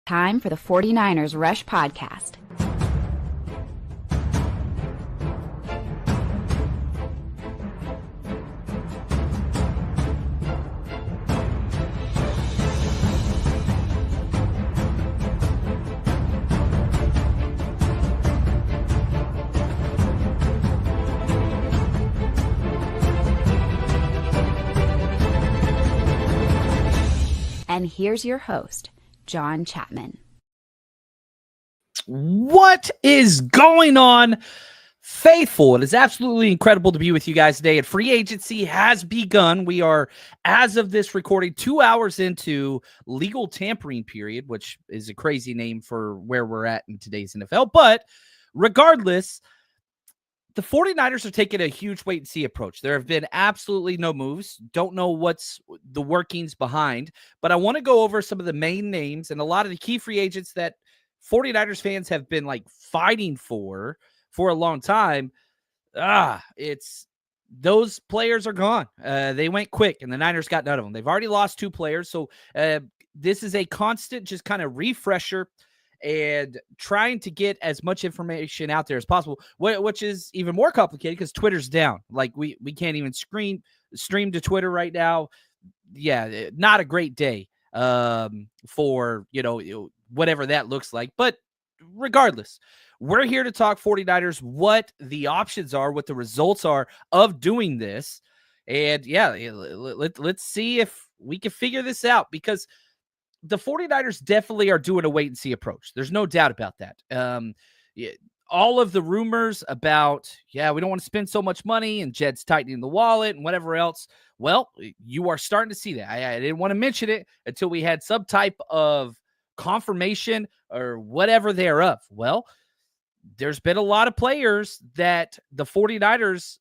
Time for the 49ers Rush Podcast. And here's your host, John Chapman. What is going on, faithful? It is absolutely incredible to be with you guys today. And free agency has begun. We are, as of this recording, 2 hours into legal tampering period, which is a crazy name for where we're at in today's NFL. But regardless, the 49ers are taking a huge wait-and-see approach. There have been absolutely no moves. Don't know what's the workings behind, but I want to go over some of the main names and a lot of the key free agents that 49ers fans have been like fighting for a long time. It's those players are gone. They went quick, and the Niners got none of them. They've already lost 2 players, so this is a constant just kind of refresher and trying to get as much information out there as possible, which is even more complicated because Twitter's down. Like we can't even stream to Twitter right now. Yeah, not a great day for, whatever that looks like. But regardless, we're here to talk 49ers, what the options are, what the results are of doing this. And yeah, let's see if we can figure this out, because the 49ers definitely are doing a wait-and-see approach. There's no doubt about that. All of the rumors about, we don't want to spend so much money and Jed's tightening the wallet and whatever else, well, you are starting to see that. I didn't want to mention it until we had some type of confirmation or whatever thereof. Well, there's been a lot of players that the 49ers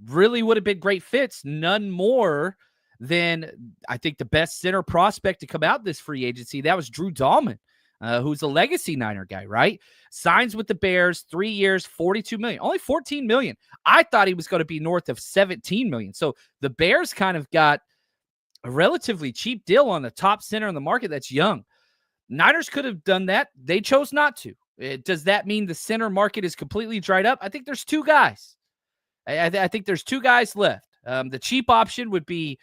really would have been great fits, none more than I think the best center prospect to come out this free agency. That was Drew Dalman, who's a legacy Niner guy, right? Signs with the Bears, 3 years, $42 million, only $14 million. I thought he was going to be north of $17 million. So the Bears kind of got a relatively cheap deal on the top center in the market that's young. Niners could have done that. They chose not to. Does that mean the center market is completely dried up? I think there's 2 guys. I think there's 2 guys left. The cheap option would be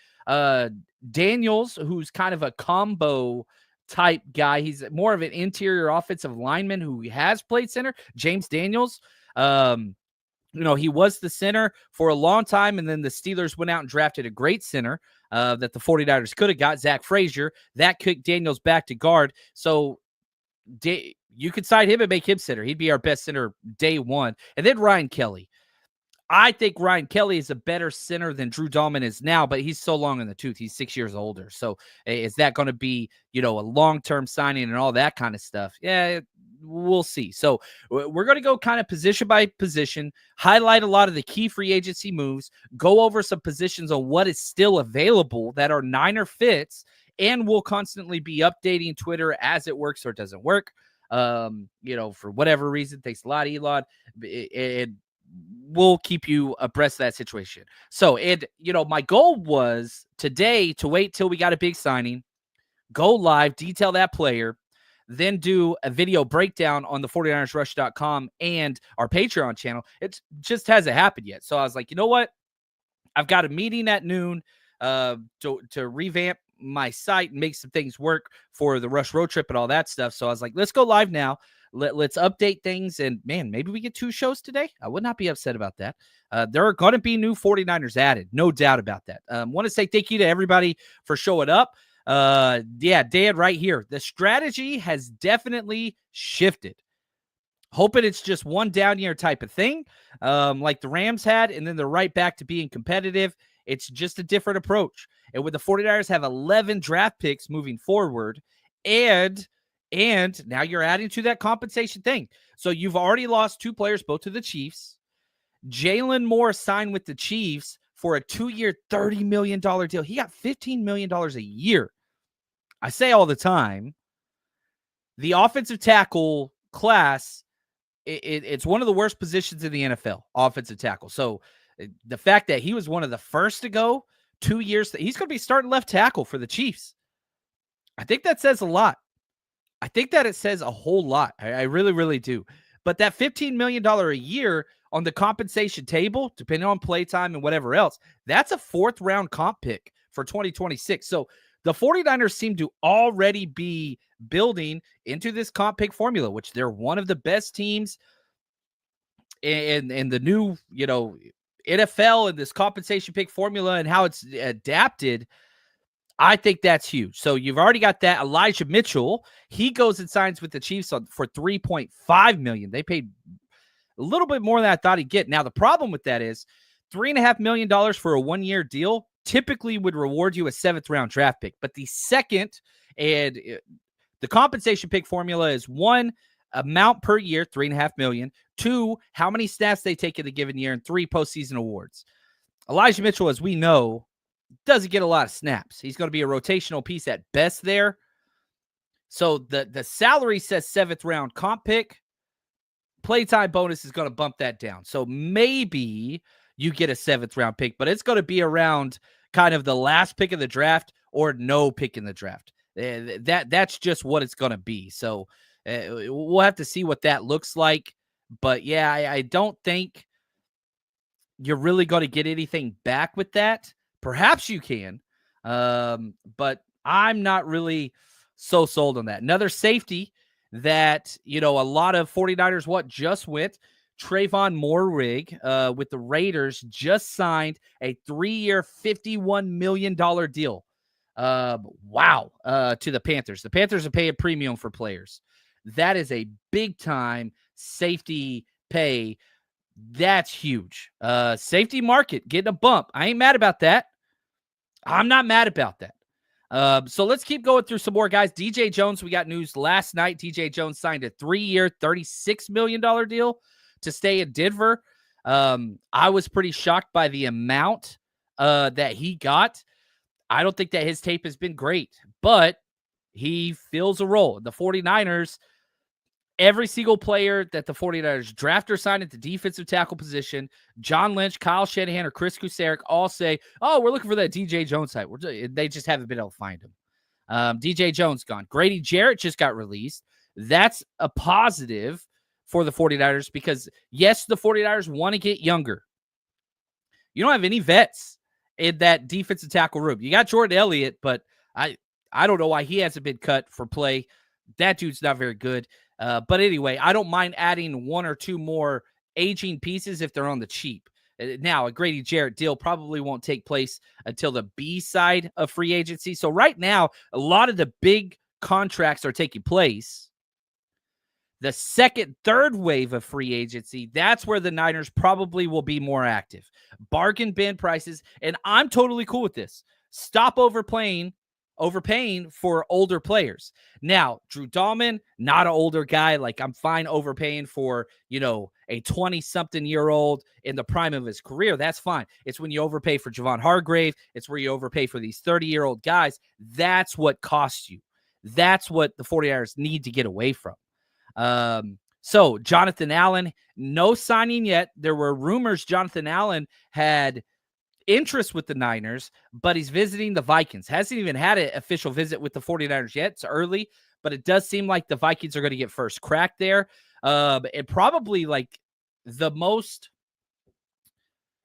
Daniels, who's kind of a combo type guy. He's more of an interior offensive lineman who has played center. James Daniels, he was the center for a long time, and then the Steelers went out and drafted a great center that the 49ers could have got, Zach Frazier. That kicked Daniels back to guard. So you could sign him and make him center. He'd be our best center day one. And then Ryan Kelly. I think Ryan Kelly is a better center than Drew Dalman is now, but he's so long in the tooth. He's 6 years older. So is that going to be, a long-term signing and all that kind of stuff? Yeah, we'll see. So we're going to go kind of position by position, highlight a lot of the key free agency moves, go over some positions on what is still available that are Niner fits, and we'll constantly be updating Twitter as it works or doesn't work. For whatever reason. Thanks a lot, Elon. And we'll keep you abreast of that situation. So, my goal was today to wait till we got a big signing, go live, detail that player, then do a video breakdown on the 49ersrush.com and our Patreon channel. It just hasn't happened yet. So I was like, you know what? I've got a meeting at noon to revamp my site and make some things work for the Rush road trip and all that stuff. So I was like, let's go live now. Let's update things. And man, maybe we get 2 shows today. I would not be upset about that. There are going to be new 49ers added. No doubt about that. Want to say thank you to everybody for showing up. Dan right here. The strategy has definitely shifted. Hoping it's just one down year type of thing, like the Rams had, and then they're right back to being competitive. It's just a different approach. And with the 49ers have 11 draft picks moving forward, and now you're adding to that compensation thing. So you've already lost 2 players, both to the Chiefs. Jalen Moore signed with the Chiefs for a 2-year, $30 million deal. He got $15 million a year. I say all the time, the offensive tackle class, it's one of the worst positions in the NFL, offensive tackle. So the fact that he was one of the first to go 2 years, he's going to be starting left tackle for the Chiefs. I think that says a lot. I think that it says a whole lot. I really, really do. But that $15 million a year on the compensation table, depending on play time and whatever else, that's a 4th-round comp pick for 2026. So the 49ers seem to already be building into this comp pick formula, which they're one of the best teams in the new, NFL and this compensation pick formula and how it's adapted. I think that's huge. So you've already got that. Elijah Mitchell, he goes and signs with the Chiefs for $3.5 million. They paid a little bit more than I thought he'd get. Now, the problem with that is $3.5 million for a 1-year deal typically would reward you a 7th-round draft pick. But the second, and the compensation pick formula is 1, amount per year, $3.5 million. 2, how many snaps they take in a given year, and 3, postseason awards. Elijah Mitchell, as we know, doesn't get a lot of snaps. He's going to be a rotational piece at best there. So the salary says 7th-round comp pick. Playtime bonus is going to bump that down. So maybe you get a 7th-round pick, but it's going to be around kind of the last pick of the draft or no pick in the draft. That's just what it's going to be. So we'll have to see what that looks like. But yeah, I don't think you're really going to get anything back with that. Perhaps you can, but I'm not really so sold on that. Another safety that, a lot of 49ers just went, Trayvon Moehrig with the Raiders just signed a 3-year, $51 million deal. Wow. To the Panthers. The Panthers are paying premium for players. That is a big time safety pay. That's huge. Safety market getting a bump. I ain't mad about that. I'm not mad about that. So let's keep going through some more guys. DJ Jones, we got news last night. DJ Jones signed a 3-year, $36 million deal to stay in Denver. I was pretty shocked by the amount that he got. I don't think that his tape has been great, but he fills a role. The 49ers, every single player that the 49ers draft or sign at the defensive tackle position, John Lynch, Kyle Shanahan, or Chris Kusarek all say, oh, we're looking for that DJ Jones type. They just haven't been able to find him. DJ Jones gone. Grady Jarrett just got released. That's a positive for the 49ers because, yes, the 49ers want to get younger. You don't have any vets in that defensive tackle room. You got Jordan Elliott, but I don't know why he hasn't been cut for play. That dude's not very good. But anyway, I don't mind adding 1 or 2 more aging pieces if they're on the cheap. Now, a Grady Jarrett deal probably won't take place until the B side of free agency. So right now, a lot of the big contracts are taking place. The second, third wave of free agency, that's where the Niners probably will be more active. Bargain bin prices, and I'm totally cool with this. Stop overpaying for older players. Now, Drew Dahlman, not an older guy. Like, I'm fine overpaying for, a 20-something-year-old in the prime of his career. That's fine. It's when you overpay for Javon Hargrave. It's where you overpay for these 30-year-old guys. That's what costs you. That's what the 49ers need to get away from. So Jonathan Allen, no signing yet. There were rumors Jonathan Allen had interest with the Niners, but he's visiting the Vikings. Hasn't even had an official visit with the 49ers yet. It's early, but it does seem like the Vikings are going to get first crack there. And probably like the most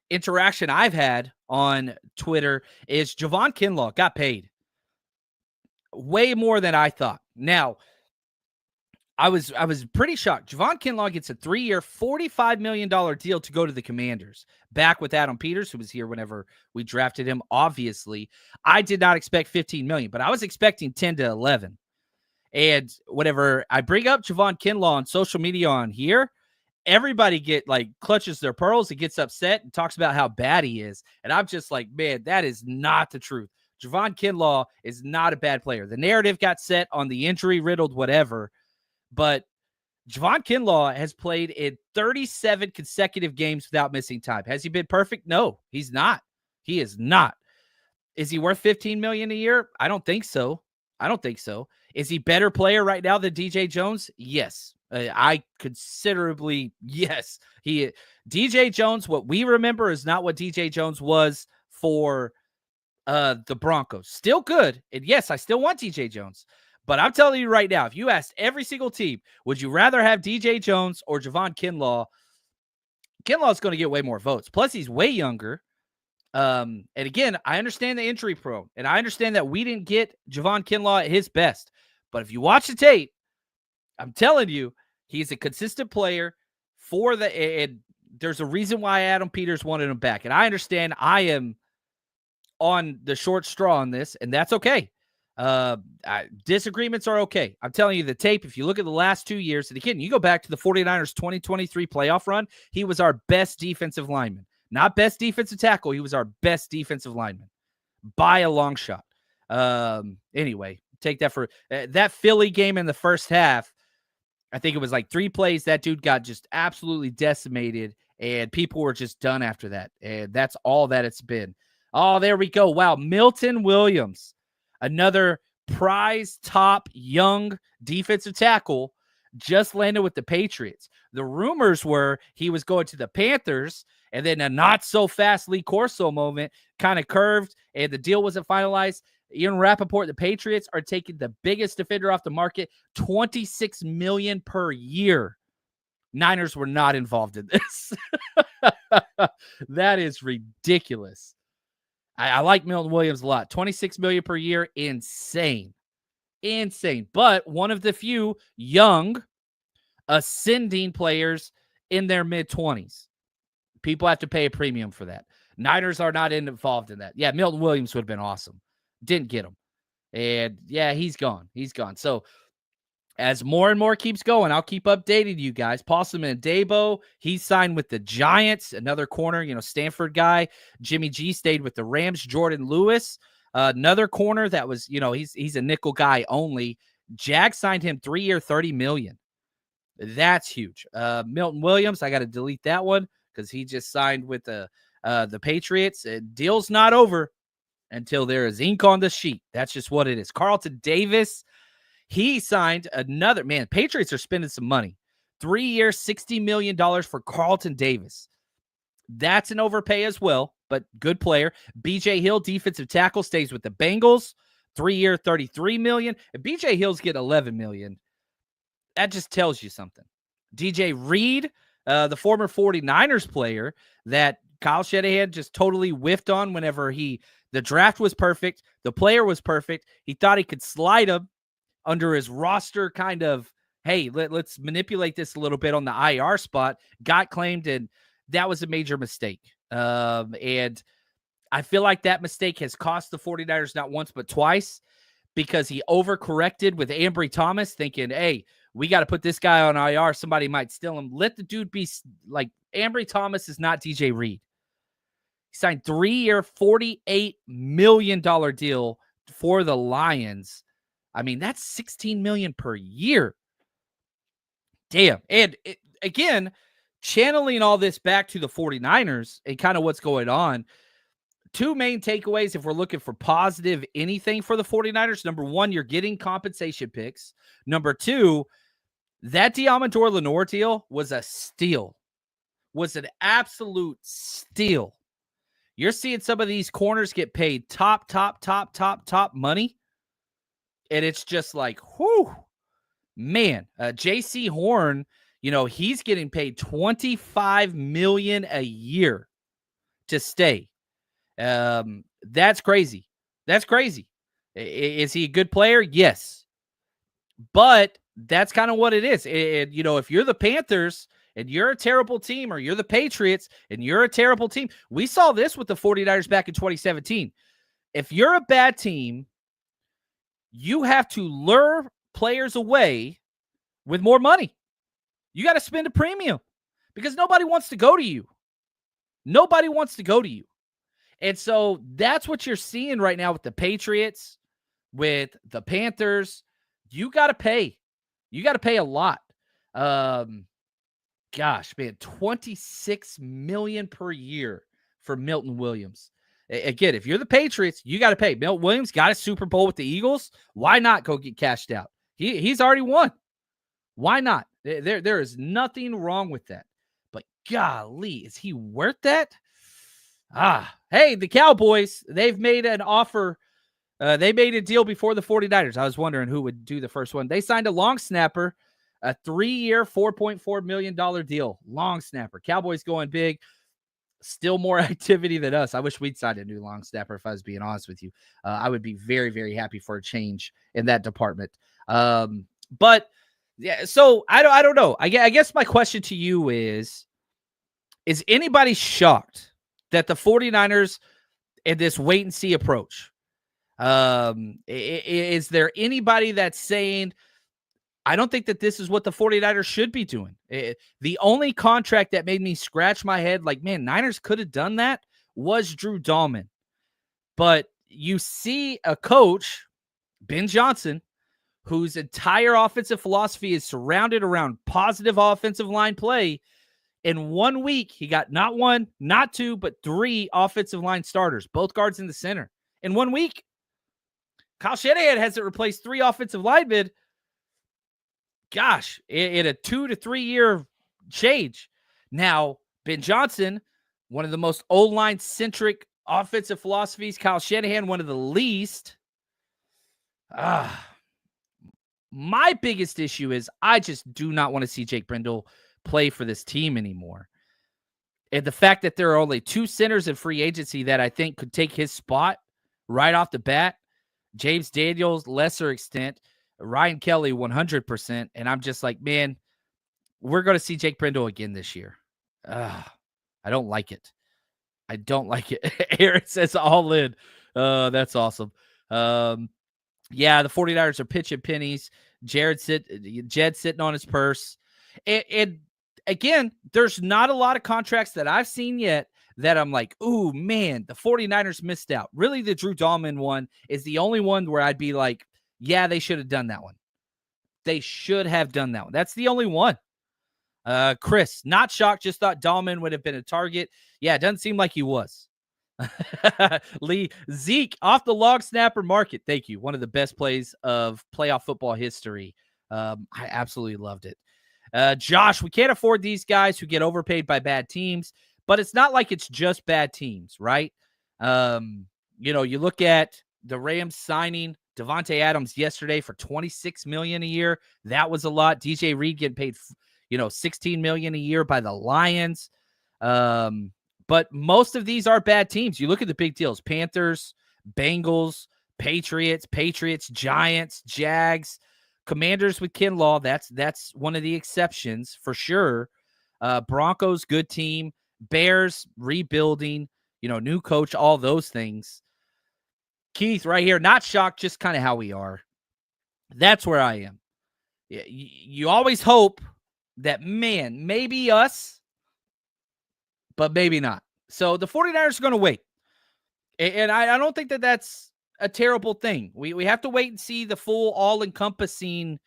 interaction I've had on Twitter is Javon Kinlaw got paid way more than I thought. Now, I was pretty shocked. Javon Kinlaw gets a 3-year, $45 million deal to go to the Commanders. Back with Adam Peters, who was here whenever we drafted him. Obviously, I did not expect $15 million, but I was expecting 10 to 11. And whenever I bring up Javon Kinlaw on social media on here, everybody clutches their pearls and gets upset and talks about how bad he is. And I'm just like, man, that is not the truth. Javon Kinlaw is not a bad player. The narrative got set on the injury-riddled whatever, but Javon Kinlaw has played in 37 consecutive games without missing time. Has he been perfect? No, he's not. He is not. Is he worth $15 million a year? I don't think so. Is he better player right now than DJ Jones? Yes. I considerably, yes. DJ Jones, what we remember is not what DJ Jones was for the Broncos. Still good. And yes, I still want DJ Jones. But I'm telling you right now, if you asked every single team, would you rather have DJ Jones or Javon Kinlaw? Kinlaw's going to get way more votes. Plus, he's way younger. And again, I understand the injury prone, and I understand that we didn't get Javon Kinlaw at his best. But if you watch the tape, I'm telling you, he's a consistent player for the. And there's a reason why Adam Peters wanted him back, and I understand I am on the short straw on this, and that's okay. Disagreements are okay. I'm telling you, the tape, if you look at the last 2 years, and again, you go back to the 49ers 2023 playoff run, he was our best defensive lineman. Not best defensive tackle. He was our best defensive lineman by a long shot. Anyway, take that for that Philly game in the first half. I think it was like 3 plays. That dude got just absolutely decimated, and people were just done after that. And that's all that it's been. Oh, there we go. Wow. Milton Williams, another prize top young defensive tackle, just landed with the Patriots. The rumors were he was going to the Panthers, and then a not-so-fast Lee Corso moment kind of curved, and the deal wasn't finalized. Ian Rappaport, the Patriots are taking the biggest defender off the market, $26 million per year. Niners were not involved in this. That is ridiculous. I like Milton Williams a lot. $26 million per year, insane. Insane. But one of the few young, ascending players in their mid-20s. People have to pay a premium for that. Niners are not involved in that. Yeah, Milton Williams would have been awesome. Didn't get him. And yeah, he's gone. He's gone. So as more and more keeps going, I'll keep updating you guys. Paulson and Dabo, he signed with the Giants. Another corner, Stanford guy. Jimmy G stayed with the Rams. Jordan Lewis, another corner that was, he's a nickel guy only. Jags signed him 3-year, $30 million. That's huge. Milton Williams, I got to delete that one because he just signed with the Patriots. Deal's not over until there is ink on the sheet. That's just what it is. Carlton Davis, he signed another, man, Patriots are spending some money. 3-year, $60 million for Carlton Davis. That's an overpay as well, but good player. BJ Hill, defensive tackle, stays with the Bengals. 3-year, $33 million. And BJ Hill's getting $11 million. That just tells you something. DJ Reed, the former 49ers player that Kyle Shanahan just totally whiffed on whenever the draft was perfect. The player was perfect. He thought he could slide him under his roster kind of, hey, let's manipulate this a little bit on the IR spot. Got claimed, and that was a major mistake. And I feel like that mistake has cost the 49ers not once but twice because he overcorrected with Ambry Thomas thinking, hey, we got to put this guy on IR. Somebody might steal him. Let the dude be like Ambry Thomas is not DJ Reed. He signed 3-year, $48 million deal for the Lions. I mean, that's $16 million per year. Damn. And again, channeling all this back to the 49ers and kind of what's going on. 2 main takeaways if we're looking for positive anything for the 49ers. Number 1, you're getting compensation picks. Number 2, that Deommodore Lenoir deal was a steal. Was an absolute steal. You're seeing some of these corners get paid top money. And it's just like, whew, man. J.C. Horn, he's getting paid $25 million a year to stay. That's crazy. That's crazy. Is he a good player? Yes. But that's kind of what it is. And, if you're the Panthers and you're a terrible team, or you're the Patriots and you're a terrible team, we saw this with the 49ers back in 2017. If you're a bad team, you have to lure players away with more money. You got to spend a premium because nobody wants to go to you. Nobody wants to go to you. And so that's what you're seeing right now with the Patriots, with the Panthers. You got to pay. You got to pay a lot. Gosh, man, $26 million per year for Milton Williams. Again, if you're the Patriots, you got to pay. Milton Williams got a Super Bowl with the Eagles. Why not go get cashed out? He's already won. Why not? There is nothing wrong with that. But golly, is he worth that? Hey, the Cowboys, they've made an offer They made a deal before the 49ers. I was wondering who would do the first one. They signed a long snapper, a 3-year, $4.4 million deal. Long snapper. Cowboys going big. Still more activity than us. I wish we'd signed a new long snapper, if I was being honest with you. I would be very, very happy for a change in that department. But yeah, so I don't know. I guess my question to you is anybody shocked that the 49ers in this wait and see approach? Is there anybody that's saying, I don't think that this is what the 49ers should be doing? The only contract that made me scratch my head like, man, Niners could have done that was Drew Dahlman. But you see a coach, Ben Johnson, whose entire offensive philosophy is surrounded around positive offensive line play. In 1 week, he got not one, not two, but 3 offensive line starters, both guards in the center. In 1 week, Kyle Shanahan hasn't replaced 3 offensive linemen. Gosh, in a 2 to 3 year change. Now, Ben Johnson, one of the most O-line centric offensive philosophies. Kyle Shanahan, one of the least. My biggest issue is I just do not want to see Jake Brendel play for this team anymore. And the fact that there are only 2 centers in free agency that I think could take his spot right off the bat. James Daniels, lesser extent. Ryan Kelly, 100%. And I'm just like, man, we're going to see Jake Brendel again this year. I don't like it. I don't like it. Aaron says all in. That's awesome. Yeah, the 49ers are pitching pennies. Jed sitting on his purse. And again, there's not a lot of contracts that I've seen yet that I'm like, ooh, man, the 49ers missed out. Really, the Drew Dahlman one is the only one where I'd be like, yeah, they should have done that one. They should have done that one. That's the only one. Chris, not shocked, just thought Dahlman would have been a target. Yeah, it doesn't seem like he was. Lee, Zeke off the long snapper market. Thank you. One of the best plays of playoff football history. I absolutely loved it. Josh, we can't afford these guys who get overpaid by bad teams, but it's not like it's just bad teams, right? You look at the Rams signing Devontae Adams yesterday for $26 million a year. That was a lot. DJ Reed getting paid, $16 million a year by the Lions. But most of these are bad teams. You look at the big deals: Panthers, Bengals, Patriots, Giants, Jags, Commanders with Kinlaw. That's one of the exceptions for sure. Broncos, good team. Bears, rebuilding, new coach, all those things. Keith, right here, not shocked, just kind of how we are. That's where I am. You always hope that, man, maybe us, but maybe not. So the 49ers are going to wait. And I don't think that that's a terrible thing. We have to wait and see the full all-encompassing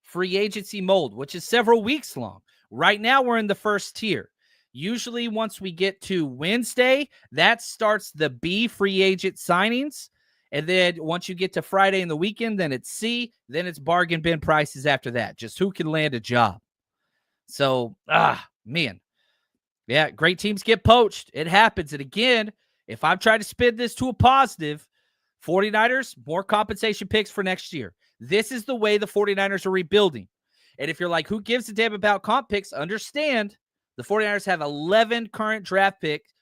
free agency mold, which is several weeks long. Right now, we're in the first tier. Usually, once we get to Wednesday, that starts the B free agent signings. And then once you get to Friday and the weekend, then it's C. Then it's bargain bin prices after that. Just who can land a job. So, man. Yeah, great teams get poached. It happens. And again, if I'm trying to spin this to a positive, 49ers, more compensation picks for next year. This is the way the 49ers are rebuilding. And if you're like, who gives a damn about comp picks? Understand the 49ers have 11 current draft picks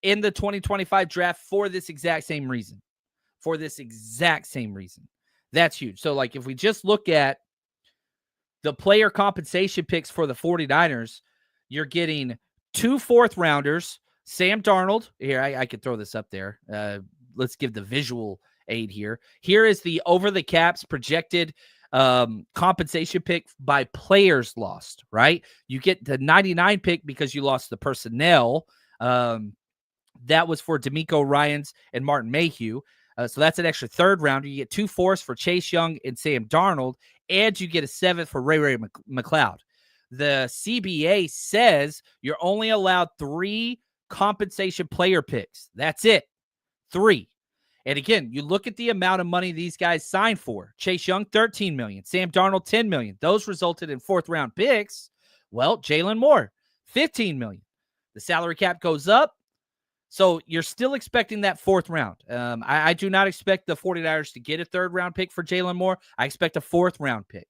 in the 2025 draft for this exact same reason. That's huge. So, like, if we just look at the player compensation picks for the 49ers, you're getting 2 fourth-rounders, Sam Darnold. Here, I could throw this up there. Let's give the visual aid here. Here is the over-the-caps projected compensation pick by players lost, right? You get the 99 pick because you lost the personnel. That was for D'Amico Ryans and Martin Mayhew. So that's an extra third rounder. You get 2 fourths for Chase Young and Sam Darnold, and you get a 7th for Ray McLeod. The CBA says you're only allowed 3 compensation player picks. That's it. 3. And again, you look at the amount of money these guys signed for. Chase Young, $13 million. Sam Darnold, $10 million. Those resulted in 4th-round picks. Well, Jalen Moore, $15 million. The salary cap goes up. So you're still expecting that 4th round. I do not expect the 49ers to get a 3rd round pick for Jalen Moore. I expect a 4th round pick.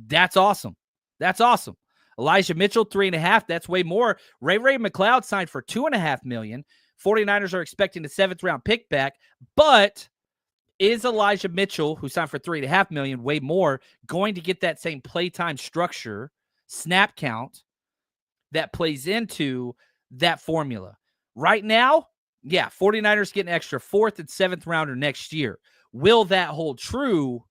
That's awesome. That's awesome. Elijah Mitchell, 3.5. That's way more. Ray McLeod signed for $2.5 million. 49ers are expecting a 7th round pick back, but is Elijah Mitchell, who signed for $3.5 million, way more, going to get that same playtime structure, snap count that plays into that formula? Right now, yeah, 49ers getting extra 4th and 7th rounder next year. Will that hold true?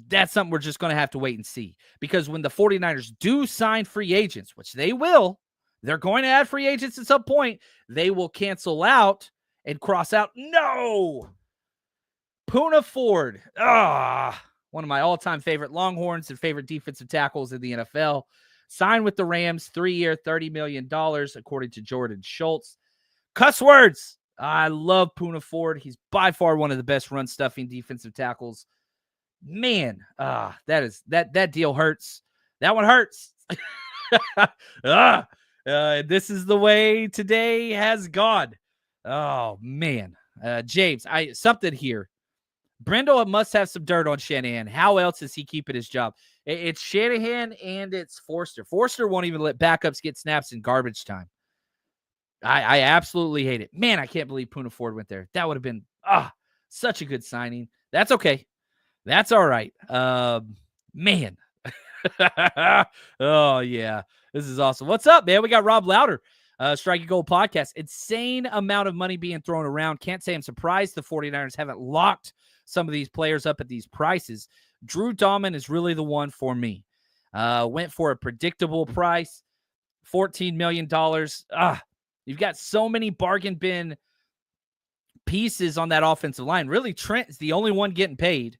That's something we're just going to have to wait and see. Because when the 49ers do sign free agents, which they will, they're going to add free agents at some point, they will cancel out and cross out. No! Poona Ford. One of my all-time favorite Longhorns and favorite defensive tackles in the NFL. Signed with the Rams, 3-year, $30 million, according to Jordan Schultz. Cuss words. I love Poona Ford. He's by far one of the best run-stuffing defensive tackles. Man, that deal hurts. That one hurts. This is the way today has gone. Oh, man. James, something here. Brendel must have some dirt on Shanahan. How else is he keeping his job? It's Shanahan and it's Forster. Forster won't even let backups get snaps in garbage time. I absolutely hate it. Man, I can't believe Poona Ford went there. That would have been such a good signing. That's okay. That's all right. Man. Oh, yeah. This is awesome. What's up, man? We got Rob Louder, Striking Gold Podcast. Insane amount of money being thrown around. Can't say I'm surprised the 49ers haven't locked some of these players up at these prices. Drew Dahlman is really the one for me. Went for a predictable price, $14 million. You've got so many bargain bin pieces on that offensive line. Really, Trent is the only one getting paid.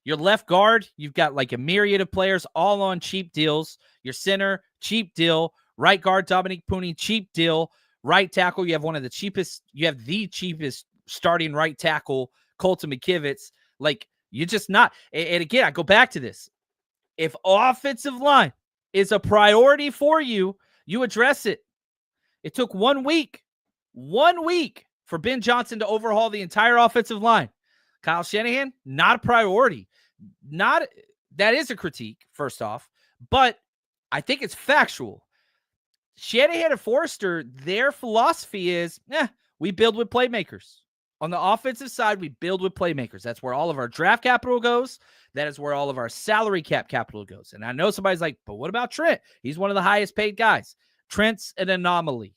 Your left guard, you've got like a myriad of players all on cheap deals. Your center, cheap deal. Right guard, Dominique Pooney, cheap deal. Right tackle, you have the cheapest starting right tackle, Colton McKivitz. Like, you're just not. And again, I go back to this. If offensive line is a priority for you, you address it. It took 1 week for Ben Johnson to overhaul the entire offensive line. Kyle Shanahan, not a priority. That is a critique, first off, but I think it's factual. Shanahan and Forster, their philosophy is, we build with playmakers. On the offensive side, we build with playmakers. That's where all of our draft capital goes. That is where all of our salary cap capital goes. And I know somebody's like, but what about Trent? He's one of the highest paid guys. Trent's an anomaly.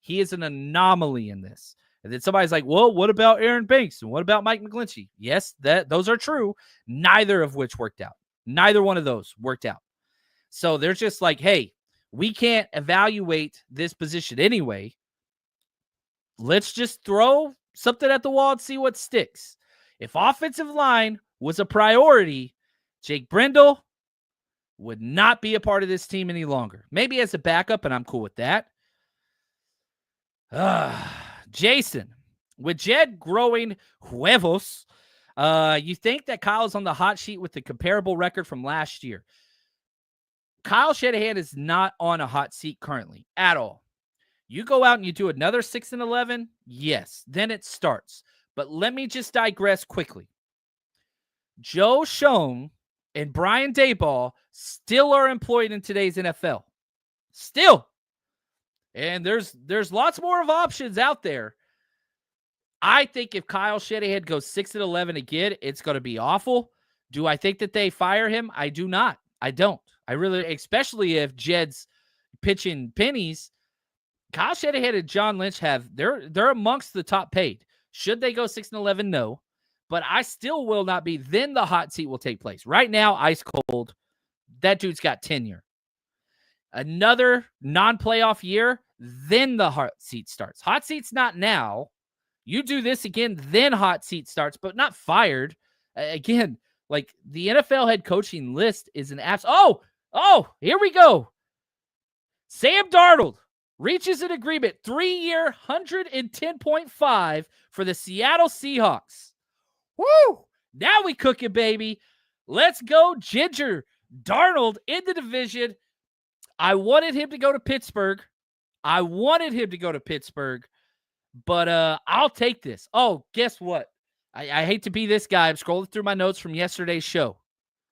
He is an anomaly in this. And then somebody's like, well, what about Aaron Banks? And what about Mike McGlinchey? Yes, those are true. Neither of which worked out. Neither one of those worked out. So they're just like, hey, we can't evaluate this position anyway. Let's just throw something at the wall and see what sticks. If offensive line was a priority, Jake Brendel would not be a part of this team any longer. Maybe as a backup, and I'm cool with that. Jason, with Jed growing huevos, you think that Kyle's on the hot sheet with the comparable record from last year? Kyle Shanahan is not on a hot seat currently at all. You go out and you do another 6-11, yes, then it starts. But let me just digress quickly. Joe Schoen and Brian Daboll still are employed in today's NFL. Still. And there's lots more of options out there. I think if Kyle Shanahan goes 6-11 again, it's going to be awful. Do I think that they fire him? I do not. I don't. I really, especially if Jed's pitching pennies. Kyle Shanahan and John Lynch they're amongst the top paid. Should they go 6-11? No. But I still will not be. Then the hot seat will take place. Right now, ice cold. That dude's got tenure. Another non-playoff year, then the hot seat starts. Hot seat's not now. You do this again, then hot seat starts, but not fired. Again, like the NFL head coaching list is an abs. Oh, here we go. Sam Darnold reaches an agreement, 3-year, $110.5 for the Seattle Seahawks. Woo! Now we cook it, baby. Let's go, Ginger. Darnold in the division. I wanted him to go to Pittsburgh. But I'll take this. Oh, guess what? I hate to be this guy. I'm scrolling through my notes from yesterday's show,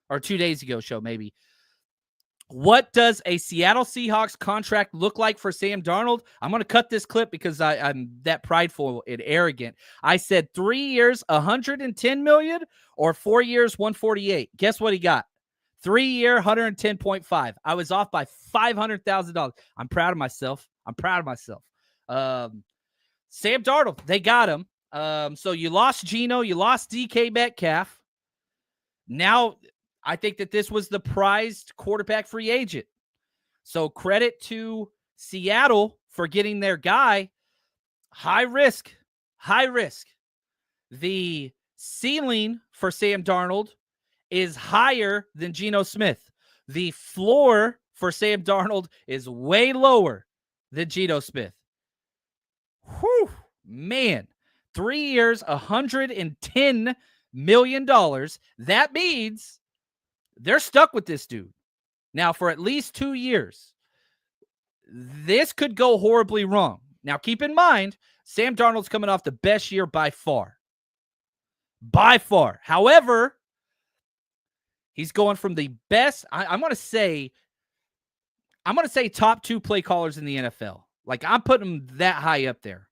or 2 days ago show, maybe. What does a Seattle Seahawks contract look like for Sam Darnold? I'm going to cut this clip because I'm that prideful and arrogant. I said 3 years, $110 million, or 4 years, $148. Guess what he got? 3-year, $110.5. I was off by $500,000. I'm proud of myself. Sam Darnold, they got him. So you lost Geno, you lost DK Metcalf. Now, I think that this was the prized quarterback free agent. So credit to Seattle for getting their guy. High risk. The ceiling for Sam Darnold is higher than Geno Smith. The floor for Sam Darnold is way lower than Geno Smith. Whew, man. 3 years, $110 million. That means they're stuck with this dude. Now, for at least 2 years, this could go horribly wrong. Now, keep in mind, Sam Darnold's coming off the best year by far. However, he's going from the best, I'm going to say top 2 play callers in the NFL. Like, I'm putting him that high up there.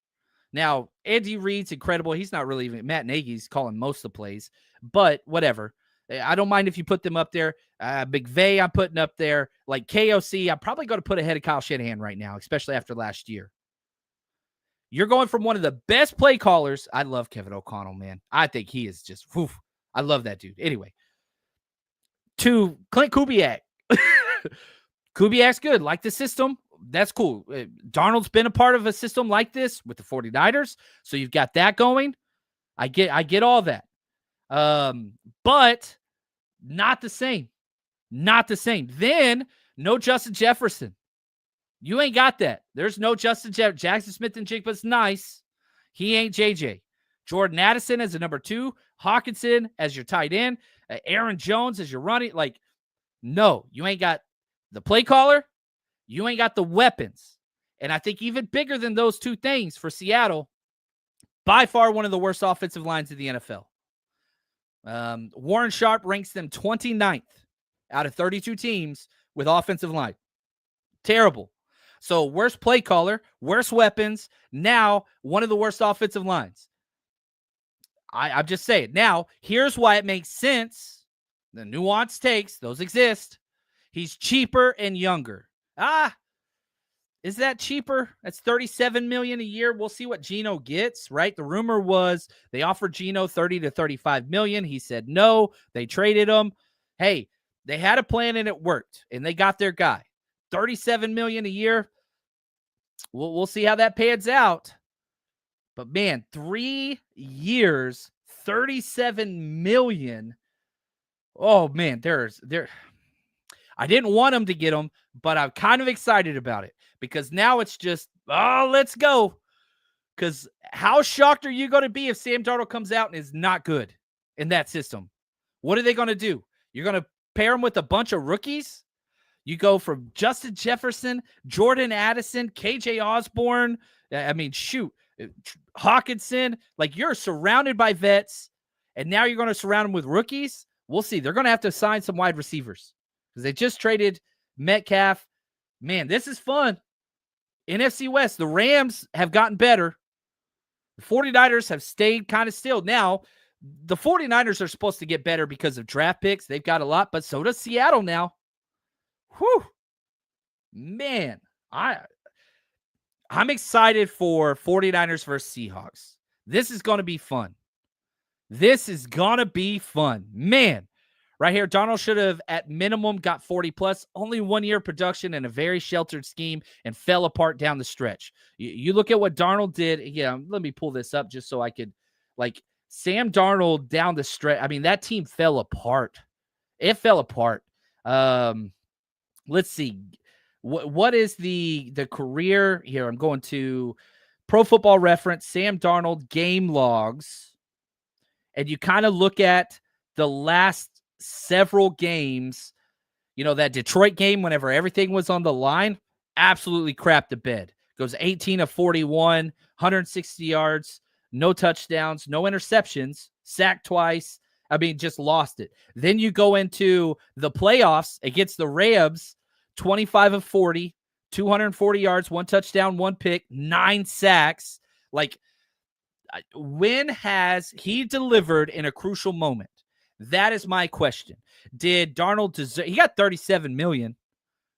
Now, Andy Reid's incredible. He's not really even, Matt Nagy's calling most of the plays, but whatever. I don't mind if you put them up there. McVay, I'm putting up there. Like KOC, I'm probably going to put ahead of Kyle Shanahan right now, especially after last year. You're going from one of the best play callers. I love Kevin O'Connell, man. I think he is just, I love that dude. Anyway, to Clint Kubiak. Kubiak's good. Like the system. That's cool. Darnold's been a part of a system like this with the 49ers. So you've got that going. I get all that. But not the same. Then no Justin Jefferson. You ain't got that. There's no Justin Jefferson. Jackson Smith-Njigba's nice. He ain't JJ. Jordan Addison as a number 2. Hawkinson as your tight end. Aaron Jones as your running. Like, no, you ain't got the play caller. You ain't got the weapons. And I think even bigger than those 2 things for Seattle, by far one of the worst offensive lines in the NFL. Warren Sharp ranks them 29th out of 32 teams with offensive line. Terrible. So worst play caller, worst weapons, now one of the worst offensive lines. I'm just saying. Now, here's why it makes sense. The nuanced takes, those exist. He's cheaper and younger. Is that cheaper? That's $37 million a year. We'll see what Geno gets, right? The rumor was they offered Geno $30 to $35 million. He said no. They traded him. Hey, they had a plan and it worked, and they got their guy. $37 million a year. We'll see how that pans out. But man, 3 years, $37 million. Oh man, I didn't want him to get him, but I'm kind of excited about it because now it's just, let's go. Because how shocked are you going to be if Sam Darnold comes out and is not good in that system? What are they going to do? You're going to pair him with a bunch of rookies? You go from Justin Jefferson, Jordan Addison, KJ Osborne. Hawkinson. Like, you're surrounded by vets, and now you're going to surround them with rookies? We'll see. They're going to have to sign some wide receivers because they just traded Metcalf. Man, this is fun. NFC West, the Rams have gotten better. The 49ers have stayed kind of still. Now, the 49ers are supposed to get better because of draft picks. They've got a lot, but so does Seattle now. Whew. Man, I'm excited for 49ers versus Seahawks. This is going to be fun. Man, right here, Darnold should have at minimum got 40 plus, only 1 year production in a very sheltered scheme and fell apart down the stretch. You look at what Darnold did. Yeah, let me pull this up just so I could, like, Sam Darnold down the stretch. I mean, that team fell apart. It fell apart. Let's see. What is the career here? I'm going to Pro Football Reference, Sam Darnold game logs. And you kind of look at the last several games, that Detroit game, whenever everything was on the line, absolutely crapped the bed. Goes 18 of 41, 160 yards, no touchdowns, no interceptions, sacked twice. I mean, just lost it. Then you go into the playoffs against the Rams, 25 of 40, 240 yards, 1 touchdown, 1 pick, 9 sacks. Like, when has he delivered in a crucial moment? That is my question. Did Darnold deserve? He got $37 million.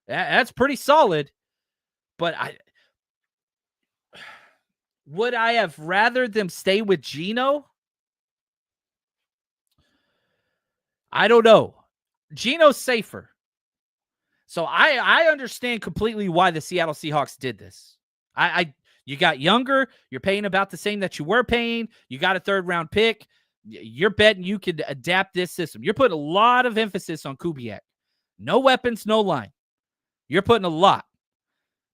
That's pretty solid. But would I have rather them stay with Geno? I don't know. Geno's safer. So I understand completely why the Seattle Seahawks did this. You got younger. You're paying about the same that you were paying. You got a 3rd-round pick. You're betting you could adapt this system. You're putting a lot of emphasis on Kubiak. No weapons, no line. You're putting a lot.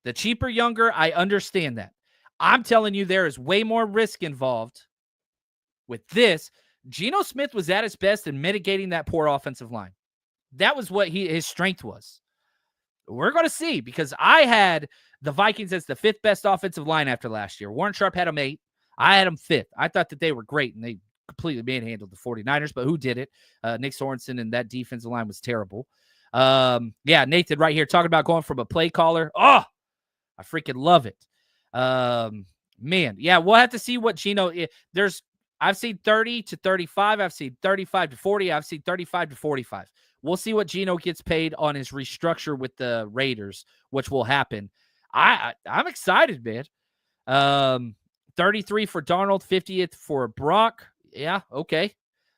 The cheaper, younger, I understand that. I'm telling you, there is way more risk involved with this. Geno Smith was at his best in mitigating that poor offensive line. That was what his strength was. We're going to see, because I had the Vikings as the 5th best offensive line after last year. Warren Sharp had them 8. I had them 5th. I thought that they were great, and they completely manhandled the 49ers, but who did it? Nick Sorensen, and that defensive line was terrible. Yeah, Nathan right here talking about going from a play caller. Oh, I freaking love it. Man, yeah, we'll have to see what Geno. I've seen 30 to 35. I've seen 35 to 40. I've seen 35 to 45. We'll see what Geno gets paid on his restructure with the Raiders, which will happen. I'm excited, man. 33 for Darnold, 50th for Brock. Yeah, okay.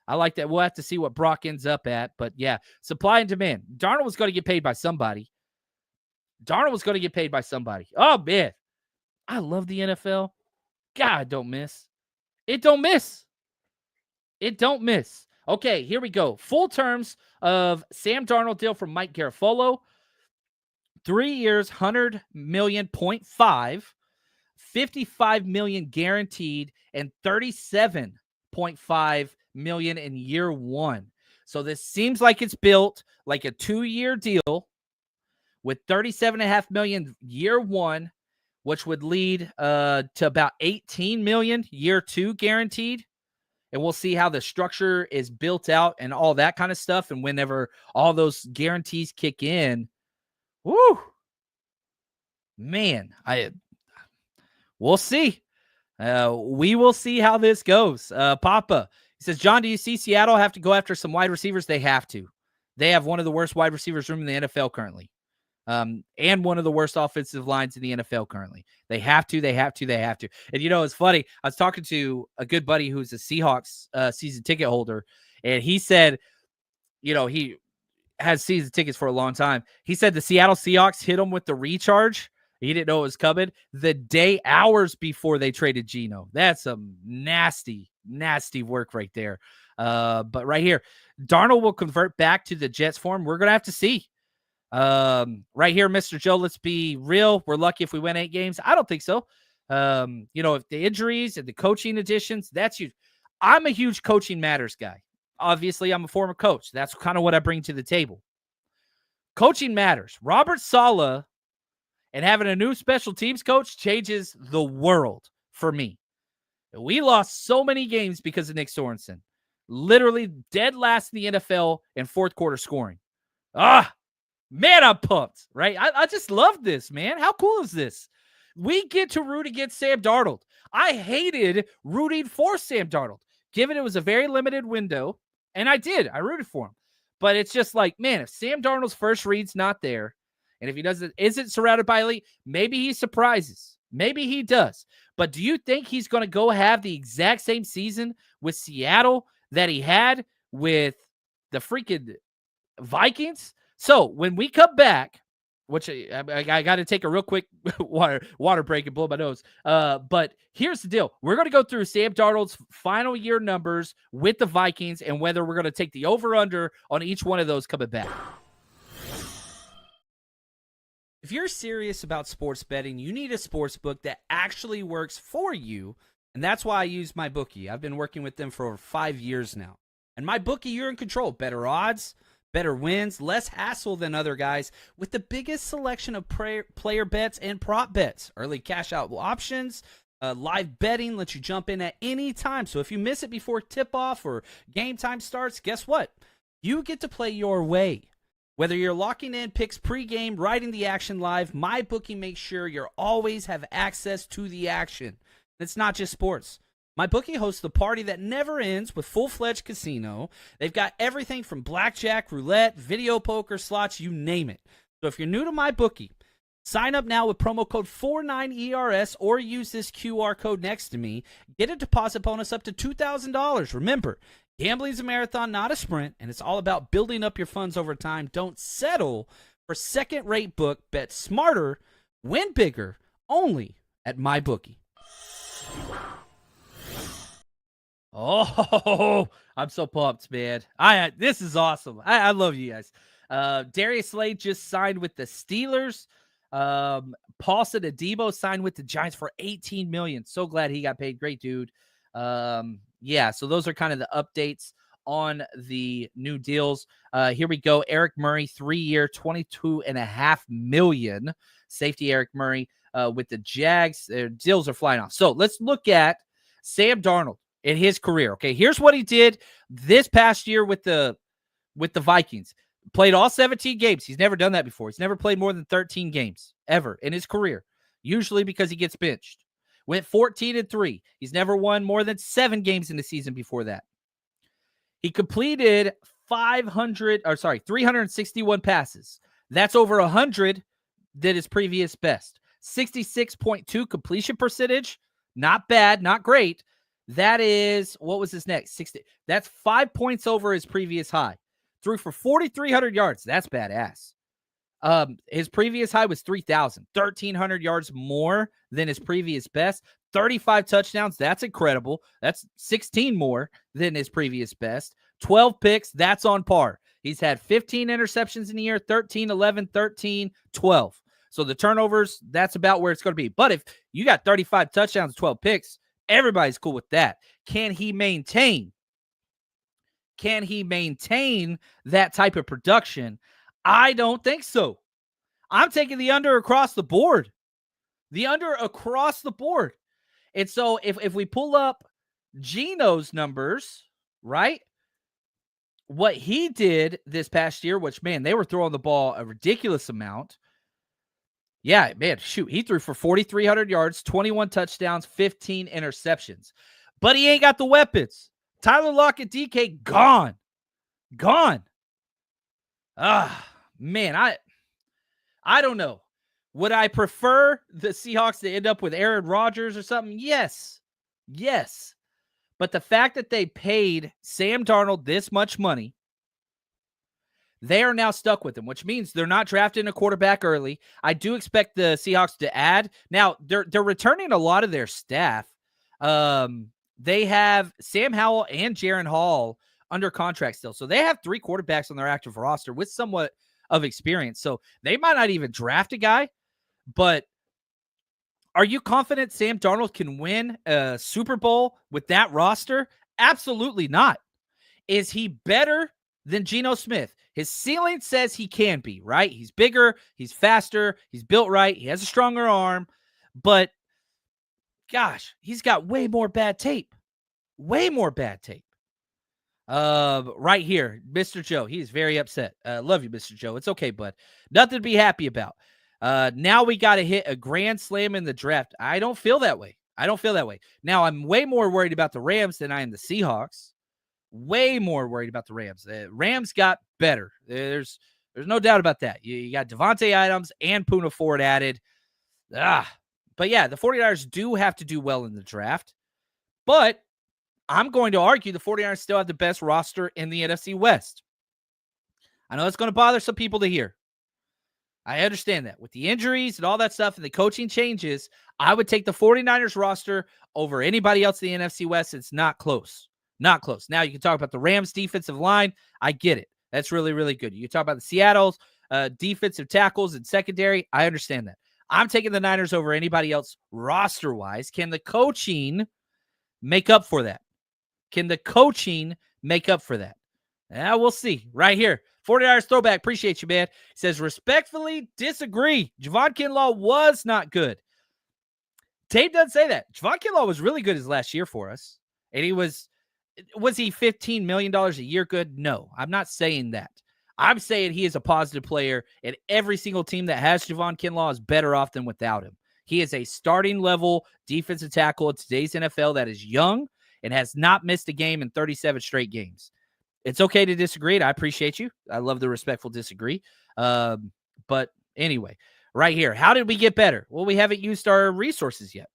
I like that. We'll have to see what Brock ends up at. But, yeah, supply and demand. Darnold was going to get paid by somebody. Oh, man. I love the NFL. God, don't miss. It don't miss. Okay, here we go. Full terms of Sam Darnold deal from Mike Garafolo. 3 years, $100 million, 55 million guaranteed, and $37.5 million in year 1. So this seems like it's built like a 2-year deal with $37.5 million year 1, which would lead to about $18 million year 2 guaranteed. And we'll see how the structure is built out and all that kind of stuff. And whenever all those guarantees kick in, woo, man, we'll see. We will see how this goes. Papa, he says, John, do you see Seattle have to go after some wide receivers? They have to. They have one of the worst wide receivers room in the NFL currently. And one of the worst offensive lines in the NFL currently. They have to. And, it's funny. I was talking to a good buddy who's a Seahawks season ticket holder, and he said, he has season tickets for a long time. He said the Seattle Seahawks hit him with the recharge. He didn't know it was coming hours before they traded Geno. That's some nasty, nasty work right there. But right here, Darnold will convert back to the Jets form. We're going to have to see. Right here, Mr. Joe, let's be real. We're lucky if we win 8 games. I don't think so. If the injuries and the coaching additions, that's huge. I'm a huge coaching matters guy. Obviously, I'm a former coach. That's kind of what I bring to the table. Coaching matters. Robert Saleh and having a new special teams coach changes the world for me. We lost so many games because of Nick Sorensen. Literally dead last in the NFL in 4th quarter scoring. Man, I'm pumped, right? I just love this, man. How cool is this? We get to root against Sam Darnold. I hated rooting for Sam Darnold, given it was a very limited window, and I did. I rooted for him. But it's just like, man, if Sam Darnold's first read's not there, and if he isn't surrounded by elite, maybe he surprises. Maybe he does. But do you think he's going to go have the exact same season with Seattle that he had with the freaking Vikings? So when we come back, which I got to take a real quick water break and blow my nose. But here's the deal. We're going to go through Sam Darnold's final year numbers with the Vikings and whether we're going to take the over-under on each one of those coming back. If you're serious about sports betting, you need a sports book that actually works for you. And that's why I use MyBookie. I've been working with them for over 5 years now. And MyBookie, you're in control. Better odds, better wins, less hassle than other guys, with the biggest selection of player bets and prop bets. Early cash out options, live betting lets you jump in at any time. So if you miss it before tip-off or game time starts, guess what? You get to play your way. Whether you're locking in picks pregame, riding the action live, MyBookie makes sure you always have access to the action. It's not just sports. MyBookie hosts the party that never ends with full-fledged casino. They've got everything from blackjack, roulette, video poker, slots, you name it. So if you're new to MyBookie, sign up now with promo code 49ERS or use this QR code next to me. Get a deposit bonus up to $2,000. Remember, gambling's a marathon, not a sprint, and it's all about building up your funds over time. Don't settle for second-rate book. Bet smarter, win bigger, only at MyBookie. Oh, I'm so pumped, man. This is awesome. I love you guys. Darius Slade just signed with the Steelers. Paulson Adebo signed with the Giants for $18 million. So glad he got paid. Great dude. Yeah, so those are kind of the updates on the new deals. Here we go. Eric Murray, 3-year, $22.5 million. Safety Eric Murray with the Jags. Their deals are flying off. So let's look at Sam Darnold in his career. Okay, here's what he did this past year with the Vikings. Played all 17 games. He's never done that before. He's never played more than 13 games ever in his career, usually because he gets benched. Went 14-3. He's never won more than 7 games in the season before that. He completed 361 passes. That's over 100 than his previous best. 66.2 completion percentage. Not bad, not great. That is, what was his next? 60. That's 5 points over his previous high. Threw for 4,300 yards. That's badass. His previous high was 3,000. 1,300 yards more than his previous best. 35 touchdowns. That's incredible. That's 16 more than his previous best. 12 picks. That's on par. He's had 15 interceptions in the year. 13, 11, 13, 12. So the turnovers, that's about where it's going to be. But if you got 35 touchdowns, 12 picks, everybody's cool with that. Can he maintain that type of production? I don't think so. I'm taking the under across the board. And so if we pull up Geno's numbers, right? What he did this past year, which, man, they were throwing the ball a ridiculous amount. Yeah, man, shoot. He threw for 4,300 yards, 21 touchdowns, 15 interceptions. But he ain't got the weapons. Tyler Lockett, DK, gone. Man, I don't know. Would I prefer the Seahawks to end up with Aaron Rodgers or something? Yes. But the fact that they paid Sam Darnold this much money, they are now stuck with him, which means they're not drafting a quarterback early. I do expect the Seahawks to add. Now, they're returning a lot of their staff. They have Sam Howell and Jaron Hall under contract still. So they have 3 quarterbacks on their active roster with somewhat of experience. So they might not even draft a guy. But are you confident Sam Darnold can win a Super Bowl with that roster? Absolutely not. Is he better than Geno Smith? His ceiling says he can be, right? He's bigger, he's faster, he's built right, he has a stronger arm, but gosh, he's got way more bad tape. Right here, Mr. Joe, he's very upset. Love you, Mr. Joe. It's okay, bud. Nothing to be happy about. Now we got to hit a grand slam in the draft. I don't feel that way. Now, I'm way more worried about the Rams than I am the Seahawks. Way more worried about the Rams. The Rams got better. There's no doubt about that. You got Devontae Adams and Poona Ford added. But yeah, the 49ers do have to do well in the draft. But I'm going to argue the 49ers still have the best roster in the NFC West. I know it's going to bother some people to hear. I understand that. With the injuries and all that stuff and the coaching changes, I would take the 49ers roster over anybody else in the NFC West. It's not close. Now, you can talk about the Rams defensive line. I get it. That's really, really good. You can talk about the Seattle's defensive tackles and secondary. I understand that. I'm taking the Niners over anybody else roster-wise. Can the coaching make up for that? We'll see. Right here, $40 throwback. Appreciate you, man. He says, respectfully disagree. Javon Kinlaw was not good. Tape doesn't say that. Javon Kinlaw was really good his last year for us. And he was he $15 million a year good? No, I'm not saying that. I'm saying he is a positive player, and every single team that has Javon Kinlaw is better off than without him. He is a starting level defensive tackle in today's NFL that is young and has not missed a game in 37 straight games. It's okay to disagree. I appreciate you. I love the respectful disagree. But anyway, right here, how did we get better? Well, we haven't used our resources yet.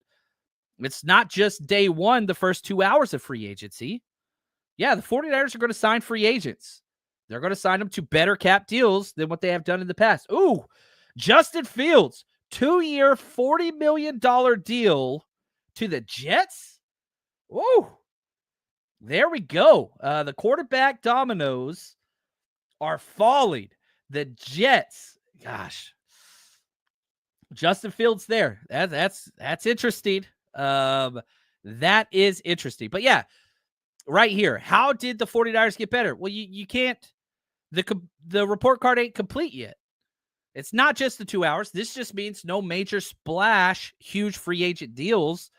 It's not just day one, the first 2 hours of free agency. Yeah, the 49ers are going to sign free agents. They're going to sign them to better cap deals than what they have done in the past. Ooh, Justin Fields, 2-year, $40 million deal to the Jets. Ooh, there we go. The quarterback dominoes are falling. The Jets, gosh, Justin Fields there. That's interesting. That is interesting. But yeah, right here, how did the 49ers get better? Well, you can't. The report card ain't complete yet. It's not just the 2 hours. This just means no major splash, huge free agent deals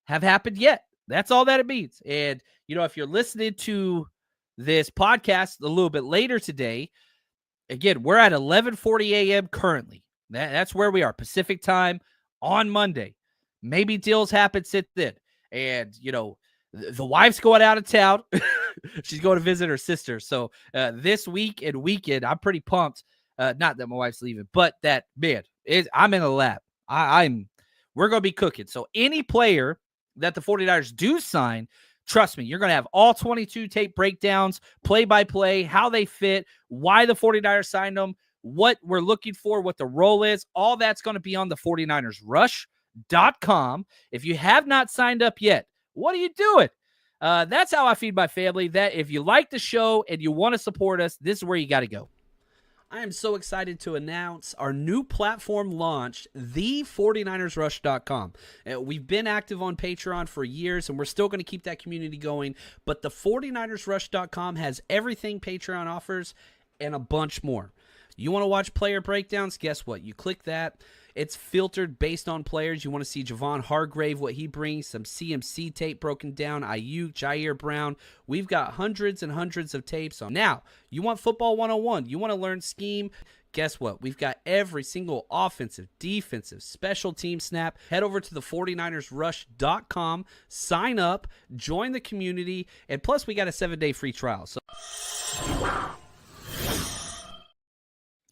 have happened yet. That's all that it means. And, if you're listening to this podcast a little bit later today, again, we're at 11:40 a.m. currently. That's where we are, Pacific time on Monday. Maybe deals happen since then. And, the wife's going out of town. She's going to visit her sister. So this week and weekend, I'm pretty pumped. Not that my wife's leaving, but that, man, I'm in the lab. We're going to be cooking. So any player that the 49ers do sign, trust me, you're going to have all 22 tape breakdowns, play-by-play, how they fit, why the 49ers signed them, what we're looking for, what the role is. All that's going to be on the 49ersrush.com. If you have not signed up yet, what are you doing? That's how I feed my family. That if you like the show and you want to support us, this is where you got to go. I am so excited to announce our new platform launched, the49ersrush.com. We've been active on Patreon for years, and we're still going to keep that community going. But the 49ersrush.com has everything Patreon offers and a bunch more. You want to watch player breakdowns? Guess what? You click that. It's filtered based on players. You want to see Javon Hargrave, what he brings, some CMC tape broken down, Ayuk, Jair Brown. We've got hundreds and hundreds of tapes on. Now, you want football 101. You want to learn scheme. Guess what? We've got every single offensive, defensive, special team snap. Head over to the 49ersrush.com, sign up, join the community, and plus we got a 7-day free trial. So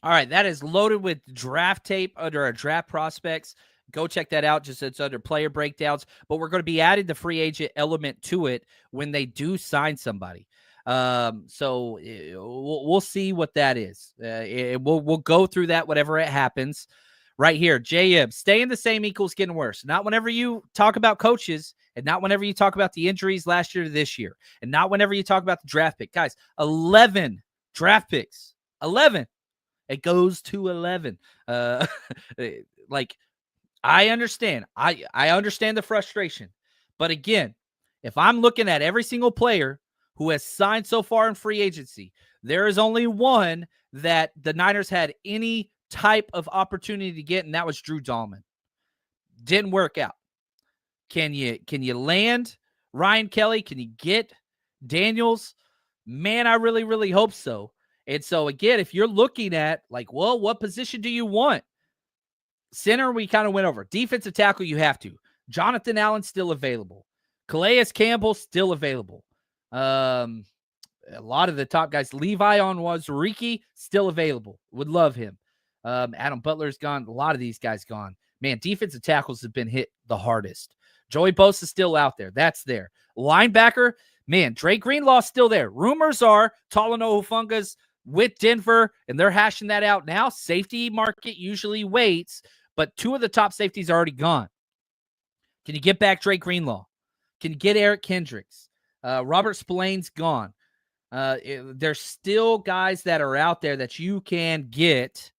all right, that is loaded with draft tape under our draft prospects. Go check that out. Just it's under player breakdowns. But we're going to be adding the free agent element to it when they do sign somebody. So we'll see what that is. We'll go through that whenever it happens. Right here, JM, staying the same equals getting worse. Not whenever you talk about coaches, and not whenever you talk about the injuries last year to this year, and not whenever you talk about the draft pick. Guys, 11 draft picks. 11. It goes to 11. Like, I understand. I understand the frustration. But again, if I'm looking at every single player who has signed so far in free agency, there is only one that the Niners had any type of opportunity to get, and that was Drew Dahlman. Didn't work out. Can you land Ryan Kelly? Can you get Daniels? Man, I really, really hope so. And so, again, if you're looking at, like, well, what position do you want? Center, we kind of went over. Defensive tackle, you have to. Jonathan Allen, still available. Calais Campbell, still available. A lot of the top guys. Levi Onwuzurike, still available. Would love him. Adam Butler's gone. A lot of these guys gone. Man, defensive tackles have been hit the hardest. Joey Bosa's still out there. That's there. Linebacker, man, Drake Greenlaw's still there. Rumors are Talanoa Hufunga's with Denver, and they're hashing that out now. Safety market usually waits, but two of the top safeties are already gone. Can you get back Drake Greenlaw? Can you get Eric Kendricks? Robert Spillane's gone. There's still guys that are out there that you can get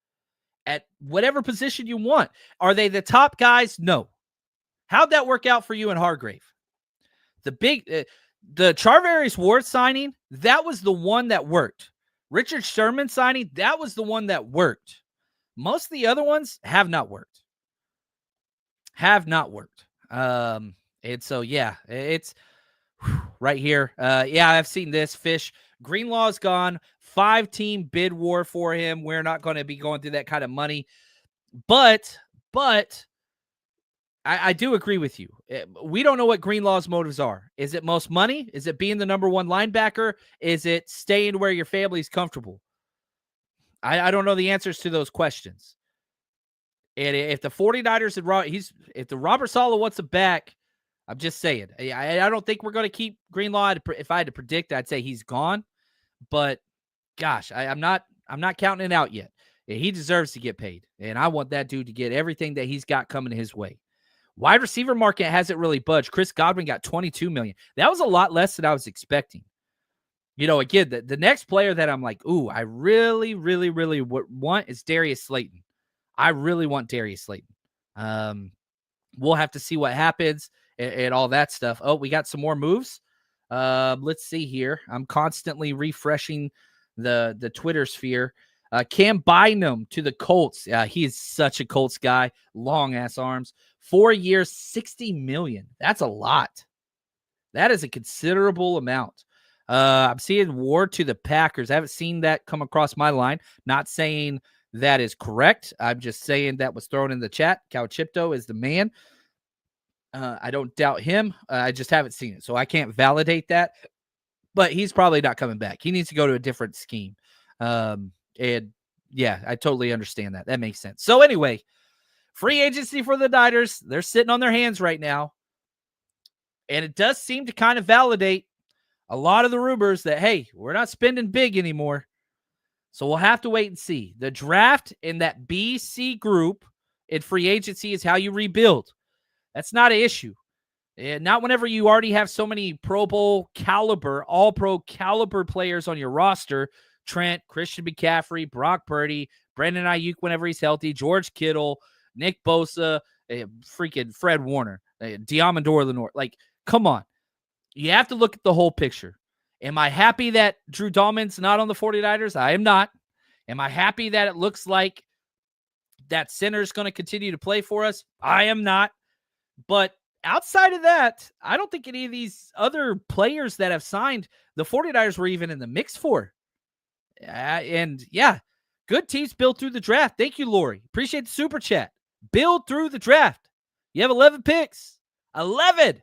at whatever position you want. Are they the top guys? No. How'd that work out for you in Hargrave? The Charvarius Ward signing, that was the one that worked. Richard Sherman signing, that was the one that worked. Most of the other ones have not worked. And so, yeah, it's right here. I've seen this. Fish, Greenlaw's gone. 5-team bid war for him. We're not going to be going through that kind of money. But I do agree with you. We don't know what Greenlaw's motives are. Is it most money? Is it being the number one linebacker? Is it staying where your family's comfortable? I don't know the answers to those questions. And if the 49ers if the Robert Saleh wants him back, I'm just saying. I don't think we're going to keep Greenlaw. If I had to predict, I'd say he's gone. But gosh, I'm not counting it out yet. He deserves to get paid, and I want that dude to get everything that he's got coming his way. Wide receiver market hasn't really budged. Chris Godwin got $22 million. That was a lot less than I was expecting. Again, the next player that I'm like, ooh, I really, really, really want is Darius Slayton. I really want Darius Slayton. We'll have to see what happens and all that stuff. Oh, we got some more moves. Let's see here. I'm constantly refreshing the Twitter sphere. Cam Bynum to the Colts. He is such a Colts guy. Long ass arms. 4 years, $60 million. That's a lot. That is a considerable amount. I'm seeing Ward to the Packers. I haven't seen that come across my line. Not saying that is correct. I'm just saying that was thrown in the chat. Cowchipto is the man. I don't doubt him. I just haven't seen it, so I can't validate that. But he's probably not coming back. He needs to go to a different scheme. And yeah, I totally understand that. That makes sense. So anyway, free agency for the Niners. They're sitting on their hands right now. And it does seem to kind of validate a lot of the rumors that, hey, we're not spending big anymore. So we'll have to wait and see. The draft in that BC group in free agency is how you rebuild. That's not an issue. And not whenever you already have so many Pro Bowl caliber, all pro caliber players on your roster. Trent, Christian McCaffrey, Brock Purdy, Brandon Ayuk whenever he's healthy, George Kittle, Nick Bosa, freaking Fred Warner, Diamondor Lenore. Like, come on. You have to look at the whole picture. Am I happy that Drew Dahlman's not on the 49ers? I am not. Am I happy that it looks like that center is going to continue to play for us? I am not. But outside of that, I don't think any of these other players that have signed, the 49ers were even in the mix for. And yeah, good teams built through the draft. Thank you, Lori. Appreciate the super chat. Build through the draft. You have 11 picks. 11.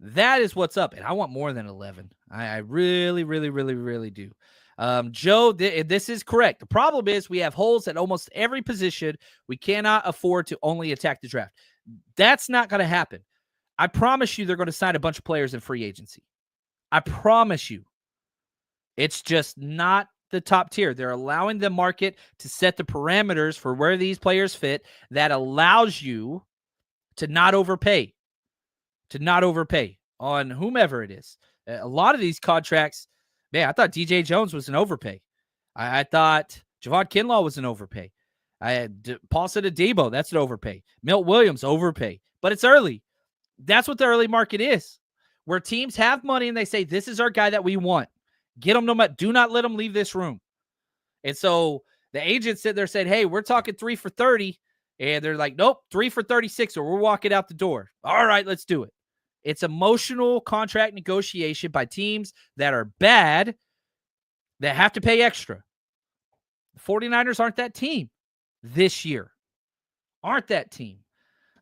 That is what's up. And I want more than 11. I really, really, really, really do. Joe, this is correct. The problem is we have holes at almost every position. We cannot afford to only attack the draft. That's not going to happen. I promise you they're going to sign a bunch of players in free agency. I promise you. It's just not the top tier. They're allowing the market to set the parameters for where these players fit that allows you to not overpay. On whomever it is. A lot of these contracts, man, I thought DJ Jones was an overpay. I thought Javon Kinlaw was an overpay. I had Paul Adebo, that's an overpay. Milt Williams, overpay. But it's early. That's what the early market is, where teams have money and they say, this is our guy that we want. Get them no matter. Do not let them leave this room. And so the agent sit there said, hey, we're talking 3 for 30. And they're like, nope, 3 for 36, or we're walking out the door. All right, let's do it. It's emotional contract negotiation by teams that are bad, that have to pay extra. The 49ers aren't that team this year. Aren't that team.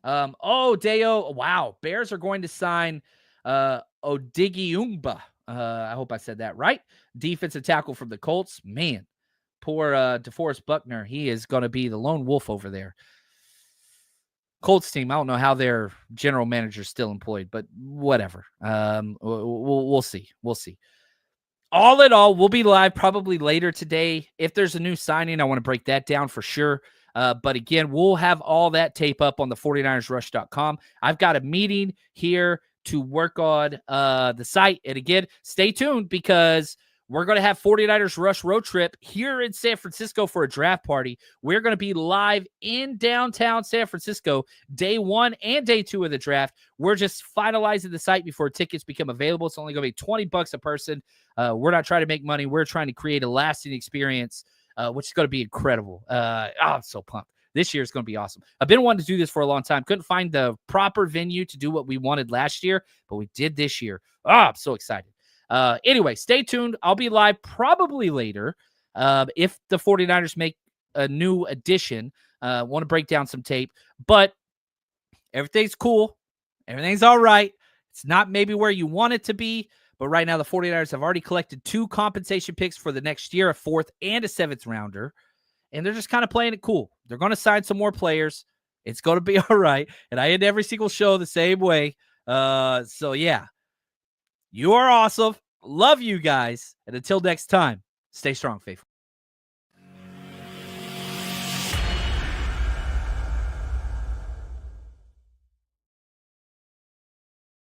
Deo, wow. Bears are going to sign Odighiumba. I hope I said that right. Defensive tackle from the Colts. Man, poor DeForest Buckner. He is going to be the lone wolf over there. Colts team, I don't know how their general manager is still employed, but whatever. We'll see. We'll see. All in all, we'll be live probably later today. If there's a new signing, I want to break that down for sure. But again, we'll have all that tape up on the 49ersrush.com. I've got a meeting here to work on the site. And again, stay tuned because We're going to have 49ers Rush Road Trip here in San Francisco for a draft party. We're going to be live in downtown San Francisco, day 1 and day 2 of the draft. We're just finalizing the site before tickets become available. It's only going to be $20 a person. We're not trying to make money. We're trying to create a lasting experience, which is going to be incredible. I'm so pumped. This year is going to be awesome. I've been wanting to do this for a long time. Couldn't find the proper venue to do what we wanted last year, but we did this year. I'm so excited. Anyway, stay tuned. I'll be live probably later if the 49ers make a new addition. Want to break down some tape, but everything's cool. Everything's all right. It's not maybe where you want it to be, but right now the 49ers have already collected 2 compensation picks for the next year, a 4th and a 7th rounder, and they're just kind of playing it cool. They're going to sign some more players. It's going to be all right, and I end every single show the same way. So, yeah. You are awesome. Love you guys. And until next time, stay strong, faithful.